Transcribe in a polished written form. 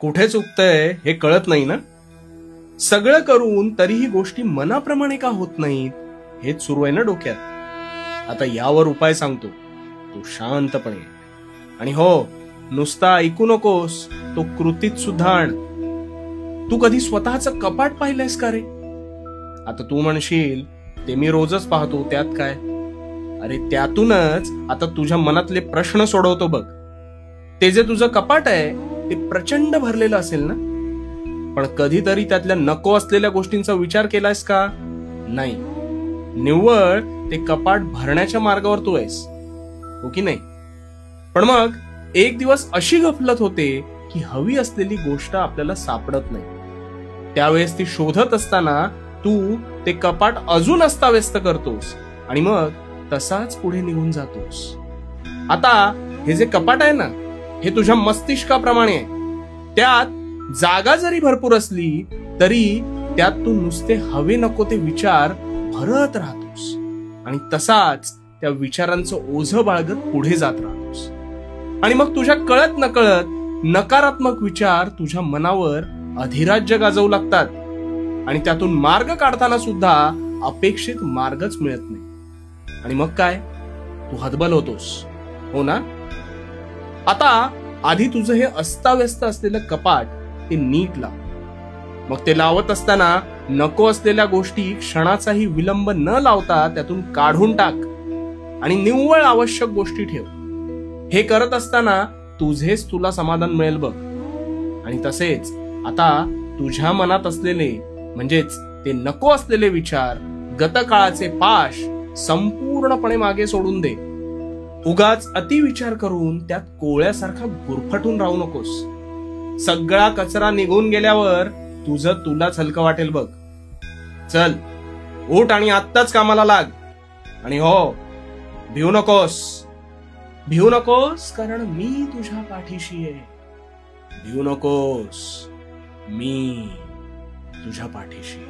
कुठे चुकतंय हे कळत नाही ना? सगळं करून तरीही गोष्टी मनाप्रमाणे का होत नाहीत हेच सुरू आहे ना डोक्यात. आता यावर उपाय सांगतो. तू शांतपणे आणि हो, नुसता ऐकू नकोस, तो कृतीत सुद्धा आण. तू कधी स्वतःचं कपाट पाहिलंयस का रे? आता तू म्हणशील ते मी रोजच पाहतो, त्यात काय? अरे त्यातूनच आता तुझ्या मनातले प्रश्न सोडवतो बघ. ते जे तुझं कपाट आहे ते प्रचंड भरलेलं असेल ना, पण कधीतरी त्यातल्या नको असलेल्या गोष्टींचा विचार केलायस का? नाही. निव्वळ ते कपाट भरण्याच्या मार्गावर तू आहेस, हो की नाही? पण मग एक दिवस अशी गफलत होते की हवी असलेली गोष्ट आपल्याला सापडत नाही. त्यावेळेस ती शोधत असताना तू ते कपाट अजून अस्ताव्यस्त करतोस आणि मग तसाच पुढे निघून जातोस. आता हे जे कपाट आहे ना, हे तुझ्या मस्तिष्काप्रमाणे आहे. त्यात जागा जरी भरपूर असली तरी त्यात तू नुसते हवे नको ते विचार भरत राहतोस आणि तसाच त्या विचारांचं ओझं बाळगत पुढे जात राहतोस. आणि मग तुझ्या कळत नकळत नकारात्मक विचार तुझ्या मनावर अधिराज्य गाजवू लागतात आणि त्यातून मार्ग काढताना सुद्धा अपेक्षित मार्गच मिळत नाही. आणि मग काय? तू हतबल होतोस, हो ना? आता आधी तुझं हे अस्ताव्यस्त असलेलं कपाट ते नीट लाव. मग ते लावत असताना नको असलेल्या गोष्टी क्षणाचाही विलंब न लावता त्यातून काढून टाक आणि निव्वळ आवश्यक गोष्टी ठेव. हे करत असताना तुझेच तुला समाधान मिळेल बघ. आणि तसेच आता तुझ्या मनात असलेले म्हणजेच ते नको असलेले विचार, गतकाळाचे पाश संपूर्णपणे मागे सोडून दे. उगाच अतिविचार करून त्यात कोळ्यासारखा गुरफटून राहू नकोस. सगळा कचरा निघून गेल्यावर तुझं तुलाच हलकं वाटेल बघ. चल, उठ आणि आत्ताच कामाला लाग. आणि हो, भिवू नकोस. भिवू नकोस, कारण मी तुझ्या पाठीशी आहे. भिवू नकोस, मी तुझ्या पाठीशी.